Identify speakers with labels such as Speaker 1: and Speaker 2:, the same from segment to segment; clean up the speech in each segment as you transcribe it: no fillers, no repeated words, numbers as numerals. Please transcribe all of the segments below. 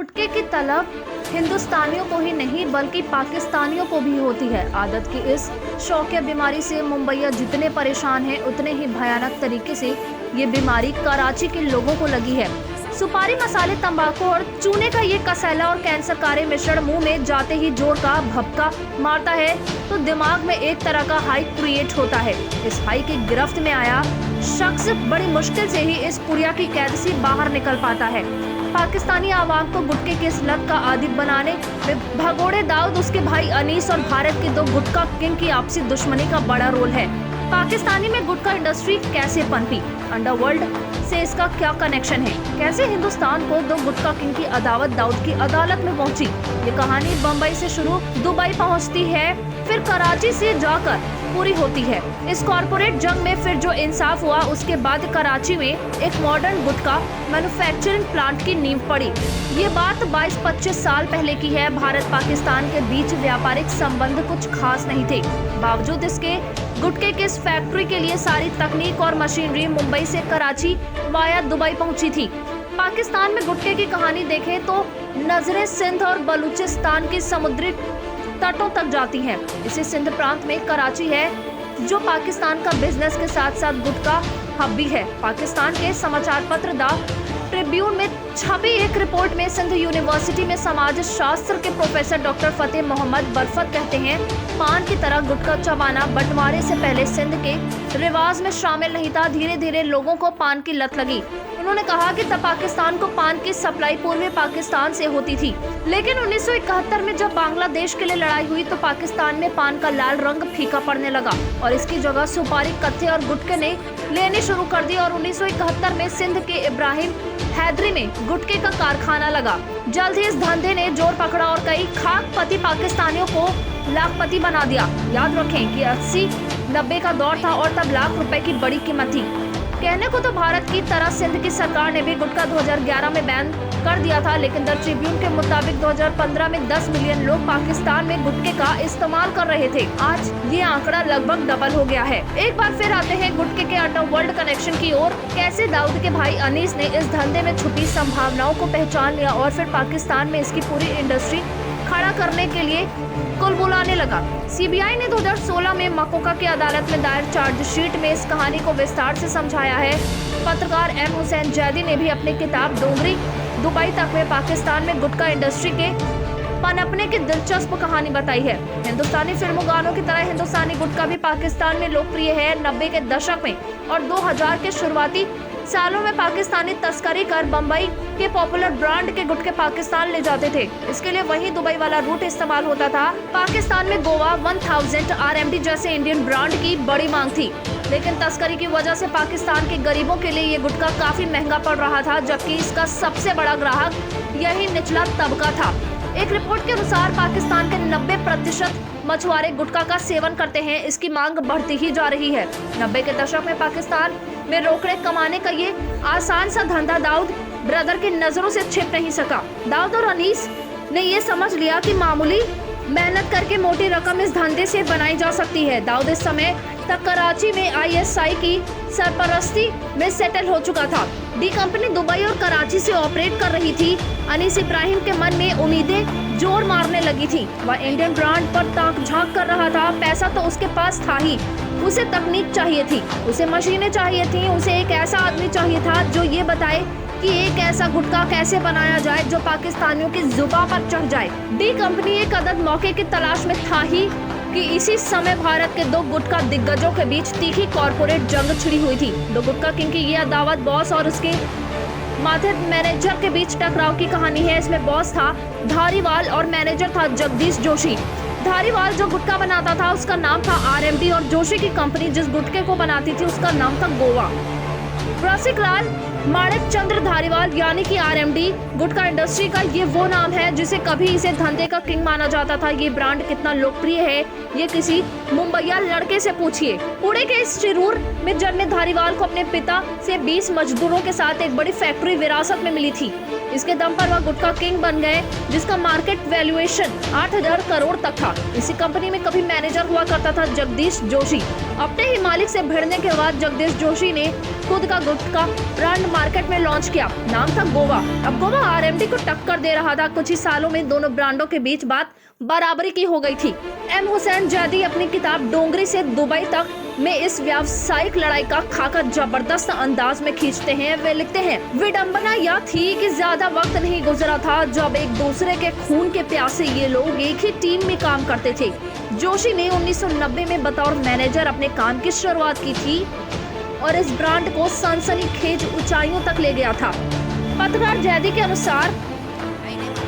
Speaker 1: गुटखे की तलब हिंदुस्तानियों को ही नहीं बल्कि पाकिस्तानियों को भी होती है। आदत की इस शौकिया बीमारी से मुंबईया जितने परेशान हैं उतने ही भयानक तरीके से ये बीमारी कराची के लोगों को लगी है। सुपारी, मसाले, तंबाकू और चूने का ये कसैला और कैंसरकारी मिश्रण मुंह में जाते ही जोर का भपका मारता है तो दिमाग में एक तरह का हाई क्रिएट होता है। इस हाई की गिरफ्त में आया शख्स बड़ी मुश्किल से ही इस पुरिया की कैद से बाहर निकल पाता है। पाकिस्तानी आवाम को गुटखे की इस लत का आदी बनाने में भगोड़े दाऊद, उसके भाई अनीस और भारत के दो गुटखा किंग की आपसी दुश्मनी का बड़ा रोल है। पाकिस्तानी में गुटखा इंडस्ट्री कैसे पनपी, अंडरवर्ल्ड से इसका क्या कनेक्शन है, कैसे हिंदुस्तान को दो गुटखा किंग की अदावत दाऊद की अदालत में पहुंची। ये कहानी बम्बई से शुरू दुबई पहुंचती है, फिर कराची से जाकर पूरी होती है। इस कॉर्पोरेट जंग में फिर जो इंसाफ हुआ, उसके बाद कराची में एक मॉडर्न गुटखा मैन्युफैक्चरिंग प्लांट की नींव पड़ी। ये बात 22-25 साल पहले की है। भारत पाकिस्तान के बीच व्यापारिक संबंध कुछ खास नहीं थे। बावजूद इसके गुटखे की इस फैक्ट्री के लिए सारी तकनीक और मशीनरी मुंबई से कराची वाया दुबई पहुंची थी। पाकिस्तान में गुटखे की कहानी देखें तो नजरें सिंध और बलूचिस्तान की समुद्री तटों तक जाती हैं। इसी सिंध प्रांत में कराची है जो पाकिस्तान का बिजनेस के साथ साथ गुटखा हब भी है। पाकिस्तान के समाचार पत्र द ट्रिब्यून में छपी एक रिपोर्ट में सिंध यूनिवर्सिटी में समाज शास्त्र के प्रोफेसर डॉक्टर फतेह मोहम्मद बरफत कहते हैं, पान की तरह गुटखा चबाना बंटवारे से पहले सिंध के रिवाज में शामिल नहीं था। धीरे धीरे लोगों को पान की लत लगी। उन्होंने कहा कि तब पाकिस्तान को पान की सप्लाई पूर्वी पाकिस्तान से होती थी, लेकिन 1971 में जब बांग्लादेश के लिए लड़ाई हुई तो पाकिस्तान में पान का लाल रंग फीका पड़ने लगा और इसकी जगह सुपारी, कत्थे और गुटखे ने लेने शुरू कर दी और 1971 में सिंध के इब्राहिम हैदरी में गुटखे का कारखाना लगा। जल्द ही इस धंधे ने जोर पकड़ा और कई खाकपति पाकिस्तानियों को लाखपति बना दिया। याद रखें कि 80-90 का दौर था और तब लाख रुपए की बड़ी कीमत थी। कहने को तो भारत की तरह सिंध की सरकार ने भी गुटखा 2011 में बैन कर दिया था, लेकिन द ट्रिब्यून के मुताबिक 2015 में 10 मिलियन लोग पाकिस्तान में गुटखे का इस्तेमाल कर रहे थे। आज ये आंकड़ा लगभग डबल हो गया है। एक बार फिर आते हैं गुटखे के अंडरवर्ल्ड कनेक्शन की ओर। कैसे दाऊद के भाई अनीस ने इस धंधे में छुपी संभावनाओं को पहचान लिया और फिर पाकिस्तान में इसकी पूरी इंडस्ट्री खड़ा करने के लिए कुल बुलाने लगा। सीबीआई ने 2016 में मकोका की अदालत में दायर चार्जशीट में इस कहानी को विस्तार से समझाया है। पत्रकार एम हुसैन जैदी ने भी अपनी किताब डोंगरी दुबई तक में पाकिस्तान में गुटखा इंडस्ट्री के पनपने की दिलचस्प कहानी बताई है। हिंदुस्तानी फिल्मों गानों की तरह हिंदुस्तानी गुटखा भी पाकिस्तान में लोकप्रिय है। 90 के दशक में और 2000 के शुरुआती सालों में पाकिस्तानी तस्करी कर बम्बई के पॉपुलर ब्रांड के गुटखे पाकिस्तान ले जाते थे। इसके लिए वही दुबई वाला रूट इस्तेमाल होता था। पाकिस्तान में गोवा 1000 RMD जैसे इंडियन ब्रांड की बड़ी मांग थी, लेकिन तस्करी की वजह से पाकिस्तान के गरीबों के लिए ये गुटखा काफी महंगा पड़ रहा था, जबकि इसका सबसे बड़ा ग्राहक यही निचला तबका था। एक रिपोर्ट के अनुसार पाकिस्तान के 90% मछुआरे गुटखा का सेवन करते हैं। इसकी मांग बढ़ती ही जा रही है। 90 के दशक में पाकिस्तान में रोकड़े कमाने का ये आसान सा धंधा दाऊद ब्रदर की नजरों से छिप नहीं सका। दाऊद और अनीस ने ये समझ लिया कि मामूली मेहनत करके मोटी रकम इस धंधे से बनाई जा सकती है। दाऊद इस समय तक कराची में ISI की सरपरस्ती में सेटल हो चुका था। डी कंपनी दुबई और कराची से ऑपरेट कर रही थी। अनीस इब्राहिम के मन में उम्मीदें जोर मारने लगी थी। वह इंडियन ब्रांड पर ताक झांक कर रहा था। पैसा तो उसके पास था ही, उसे तकनीक चाहिए थी, उसे मशीनें चाहिए थी, उसे एक ऐसा आदमी चाहिए था जो ये बताए कि एक ऐसा गुटखा कैसे बनाया जाए जो पाकिस्तानियों की जुबान पर चढ़ जाए। डी कंपनी एक अदद मौके की तलाश में था ही कि इसी समय भारत के दो गुटखा दिग्गजों के बीच तीखी कॉर्पोरेट जंग छिड़ी हुई थी। दो गुटखा किंग की ये अदावत बॉस और उसके माथे मैनेजर के बीच टकराव की कहानी है। इसमें बॉस था धारीवाल और मैनेजर था जगदीश जोशी। धारीवाल जो गुटखा बनाता था उसका नाम था RMD और जोशी की कंपनी जिस गुटखे को बनाती थी उसका नाम था गोवा। रसिकलाल माणिक चंद्र धारीवाल यानी कि RMD गुटखा इंडस्ट्री का ये वो नाम है जिसे कभी इसे धंधे का किंग माना जाता था। ये ब्रांड कितना लोकप्रिय है ये किसी मुंबईया लड़के से पूछिए। पुणे के इस चिरूर में जन्मे धारीवाल को अपने पिता से 20 मजदूरों के साथ एक बड़ी फैक्ट्री विरासत में मिली थी। इसके दम पर वह गुटखा किंग बन गए, जिसका मार्केट वैल्यूएशन 8000 करोड़ तक था। इसी कंपनी में कभी मैनेजर हुआ करता था जगदीश जोशी। अपने ही मालिक से भिड़ने के बाद जगदीश जोशी ने खुद का गुटखा ब्रांड मार्केट में लॉन्च किया। नाम था गोवा। अब गोवा आरएमडी को टक्कर दे रहा था। कुछ ही सालों में दोनों ब्रांडों के बीच बात बराबरी की हो गई थी। एम हुसैन जैदी अपनी किताब डोंगरी से दुबई तक में इस व्यावसायिक लड़ाई का खाका जबरदस्त अंदाज में खींचते हैं। वे लिखते हैं, विडंबना यह थी कि ज्यादा वक्त नहीं गुजरा था जब एक दूसरे के खून के प्यासे ये लोग एक ही टीम में काम करते थे। जोशी ने 1990 में बतौर मैनेजर अपने काम की शुरुआत की थी और इस ब्रांड को सनसनीखेज ऊंचाइयों तक ले गया था। पत्रकार जैदी के अनुसार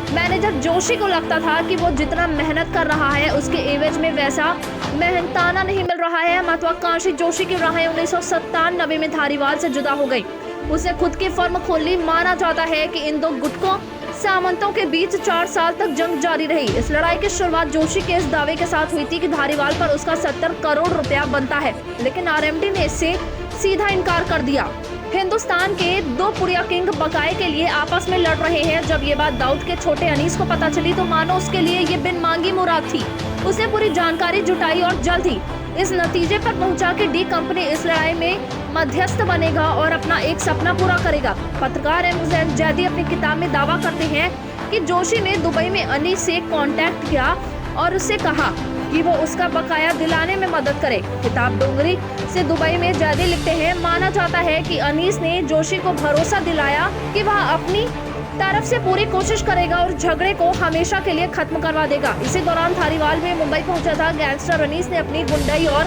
Speaker 1: मैनेजर जोशी को लगता था कि वो जितना मेहनत कर रहा है उसके एवज में वैसा मेहनताना नहीं मिल रहा है। महत्वाकांक्षी जोशी की राहें 1997 में धारीवाल से जुदा हो गई। उसने खुद की फर्म खोल ली। माना जाता है कि इन दो गुटों सामंतों के बीच 4 साल तक जंग जारी रही। इस लड़ाई की शुरुआत जोशी के इस दावे के साथ हुई थी कि धारीवाल पर उसका 70 करोड़ रुपया बनता है, लेकिन आरएमडी ने इससे सीधा इनकार कर दिया। हिंदुस्तान के दो पुड़िया किंग बकाए के लिए आपस में लड़ रहे हैं। जब ये बात दाऊद के छोटे अनीस को पता चली तो मानो उसके लिए ये बिन मांगी मुराद थी। उसने पूरी जानकारी जुटाई और जल्द ही इस नतीजे पर पहुंचा कि डी कंपनी इस लड़ाई में मध्यस्थ बनेगा और अपना एक सपना पूरा करेगा। पत्रकार एम हुसैन जैदी अपनी किताब में दावा करते हैं कि जोशी ने दुबई में अनीस से कांटेक्ट किया और उससे कहा कि वो उसका बकाया दिलाने में मदद करे। किताब डोंगरी से दुबई में जैदी लिखते हैं, माना जाता है कि अनीस ने जोशी को भरोसा दिलाया कि वह अपनी तरफ से पूरी कोशिश करेगा और झगड़े को हमेशा के लिए खत्म करवा देगा। इसी दौरान धारीवाल में मुंबई पहुंचा था गैंगस्टर अनीस ने अपनी गुंडाई और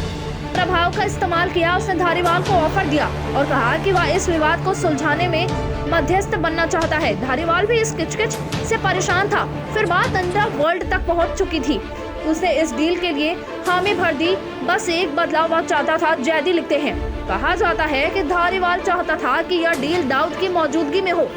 Speaker 1: प्रभाव का इस्तेमाल किया। उसने धारीवाल को ऑफर दिया और कहा कि वह इस विवाद को सुलझाने में मध्यस्थ बनना चाहता है। धारीवाल भी इस किचकिच से परेशान था। फिर बात अंडरवर्ल्ड तक पहुंच चुकी थी। उसने इस डील के लिए हामी भर दी। बस एक बदलाव वह चाहता था। जैदी लिखते हैं, कहा जाता है कि धारीवाल चाहता था कि यह डील दाऊद की मौजूदगी में हो,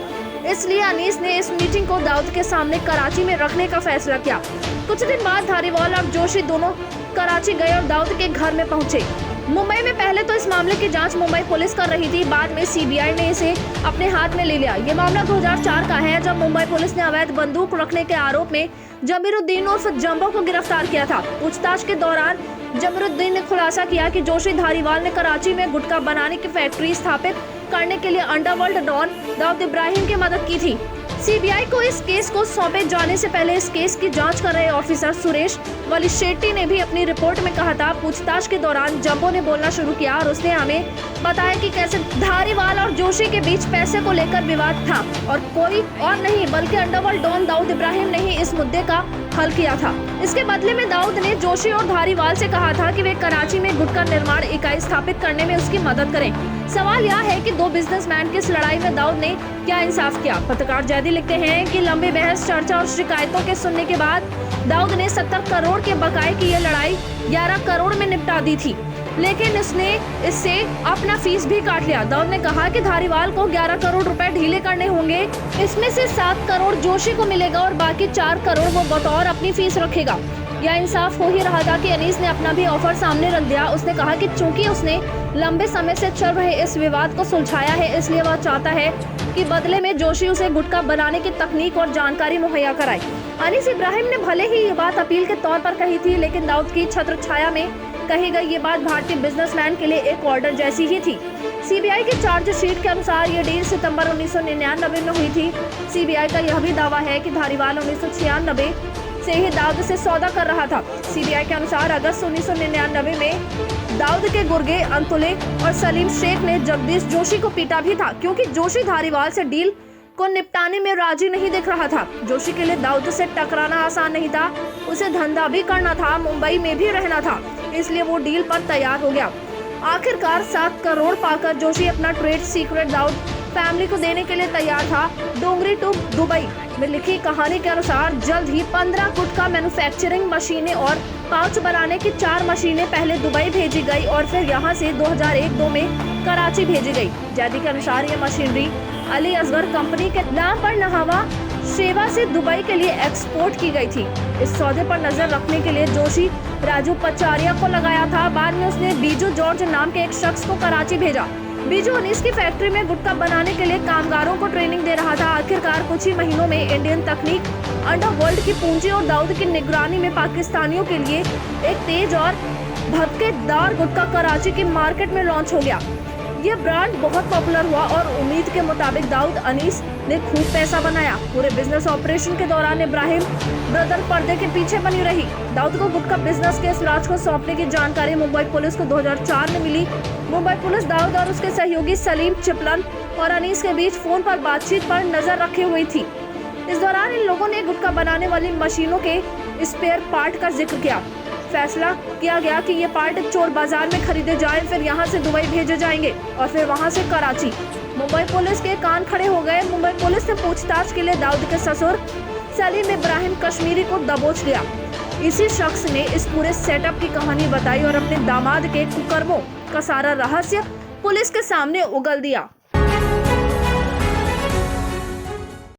Speaker 1: इसलिए अनीस ने इस मीटिंग को दाऊद के सामने कराची में रखने का फैसला किया। कुछ दिन बाद धारीवाल और जोशी दोनों कराची गए और दाऊद के घर में पहुंचे। मुंबई में पहले तो इस मामले की जांच मुंबई पुलिस कर रही थी, बाद में सीबीआई ने इसे अपने हाथ में ले लिया। ये मामला 2004 का है, जब मुंबई पुलिस ने अवैध बंदूक रखने के आरोप में जमीरुद्दीन उर्फ जंबो को गिरफ्तार किया था। पूछताछ के दौरान जमीरुद्दीन ने खुलासा किया कि जोशी धारीवाल ने कराची में गुटखा बनाने की फैक्ट्री स्थापित करने के लिए अंडरवर्ल्ड डॉन दाऊद इब्राहिम की मदद की थी। सीबीआई को इस केस को सौंपे जाने से पहले इस केस की जांच कर रहे ऑफिसर सुरेश वलिशेट्टी ने भी अपनी रिपोर्ट में कहा था, पूछताछ के दौरान जंबो ने बोलना शुरू किया और उसने हमें बताया कि कैसे धारीवाल और जोशी के बीच पैसे को लेकर विवाद था और कोई और नहीं बल्कि अंडरवर्ल्ड डॉन दाऊद इब्राहिम ने ही इस मुद्दे का हल किया था। इसके बदले में दाऊद ने जोशी और धारीवाल से कहा था कि वे कराची में गुटखा निर्माण इकाई स्थापित करने में उसकी मदद करें। सवाल यह है कि दो बिजनेसमैन की इस लड़ाई में दाऊद ने क्या इंसाफ किया। पत्रकार जैदी लिखते हैं कि लंबी बहस, चर्चा और शिकायतों के सुनने के बाद दाऊद ने 70 करोड़ के बकाये की यह लड़ाई 11 करोड़ में निपटा दी थी, लेकिन उसने इससे अपना फीस भी काट लिया। दाऊद ने कहा कि धारीवाल को 11 करोड़ रुपए ढीले करने होंगे, इसमें से 7 करोड़ जोशी को मिलेगा और बाकी 4 करोड़ वो बतौर अपनी फीस रखेगा। यह इंसाफ हो ही रहा था कि अनीस ने अपना भी ऑफर सामने रख दिया। उसने कहा कि चूंकि उसने लंबे समय से चल रहे इस विवाद को सुलझाया है, इसलिए वह चाहता है कि बदले में जोशी उसे गुटखा बनाने की तकनीक और जानकारी मुहैया कराए। अनीस इब्राहिम ने भले ही ये बात अपील के तौर पर कही थी, लेकिन दाऊद की छत्र छाया में कही गई ये बात भारतीय बिजनेसमैन के लिए एक ऑर्डर जैसी ही थी। सीबीआई की चार्जशीट के अनुसार ये डील सितंबर 1999 में हुई थी। सीबीआई का यह भी दावा है कि धारीवाल 1996 से ही दाऊद से सौदा कर रहा था। सीबीआई के अनुसार अगस्त 1999 में दाऊद के गुर्गे अंतुले और सलीम शेख ने जगदीश जोशी को पीटा भी था, क्योंकि जोशी धारीवाल से डील को निपटाने में राजी नहीं दिख रहा था। जोशी के लिए दाऊद से टकराना आसान नहीं था, उसे धंधा भी करना था, मुंबई में भी रहना था, इसलिए वो डील पर तैयार हो गया। आखिरकार 7 करोड़ पाकर जोशी अपना ट्रेड सीक्रेट दाऊद फैमिली को देने के लिए तैयार था। डोंगरी टू दुबई में लिखी कहानी के अनुसार जल्द ही 15 गुटखा मैन्युफैक्चरिंग मशीनें और पाउच बनाने की 4 मशीनें पहले दुबई भेजी गई और फिर यहां से 2001-2 में कराची भेजी गई। जैदी के अनुसार ये मशीनरी अली असगर कंपनी के नाम पर नहावा सेवा से दुबई के लिए एक्सपोर्ट की गई थी। इस सौदे पर नजर रखने के लिए जोशी राजू पचारिया को लगाया था। बाद में उसने बीजू जॉर्ज नाम के एक शख्स को कराची भेजा। बीजू अनीस की फैक्ट्री में गुटखा बनाने के लिए कामगारों को ट्रेनिंग दे रहा था। आखिरकार कुछ ही महीनों में इंडियन तकनीक, अंडरवर्ल्ड की पूंजी और दाऊद की निगरानी में पाकिस्तानियों के लिए एक तेज और भड़केदार गुटखा कराची की मार्केट में लॉन्च हो गया। ये ब्रांड बहुत पॉपुलर हुआ और उम्मीद के मुताबिक दाऊद अनीस ने खूब पैसा बनाया। पूरे बिजनेस ऑपरेशन के दौरान इब्राहिम ब्रदर पर्दे के पीछे बनी रही। दाऊद को गुटखा बिजनेस के इस राज को सौंपने की जानकारी मुंबई पुलिस को 2004 में मिली। मुंबई पुलिस दाऊद और उसके सहयोगी सलीम चिपलन और अनीस के बीच फोन पर बातचीत पर नजर रखे हुई थी। इस दौरान इन लोगों ने गुटखा बनाने वाली मशीनों के स्पेयर पार्ट का जिक्र किया। फैसला किया गया कि ये पार्ट चोर बाजार में खरीदे जाएं, फिर यहाँ से दुबई भेजे जाएंगे और फिर वहाँ से कराची। मुंबई पुलिस के कान खड़े हो गए। मुंबई पुलिस ने पूछताछ के लिए दाऊद के ससुर सलीम इब्राहिम कश्मीरी को दबोच लिया। इसी शख्स ने इस पूरे सेटअप की कहानी बताई और अपने दामाद के कुकर्मों का सारा रहस्य पुलिस के सामने उगल दिया।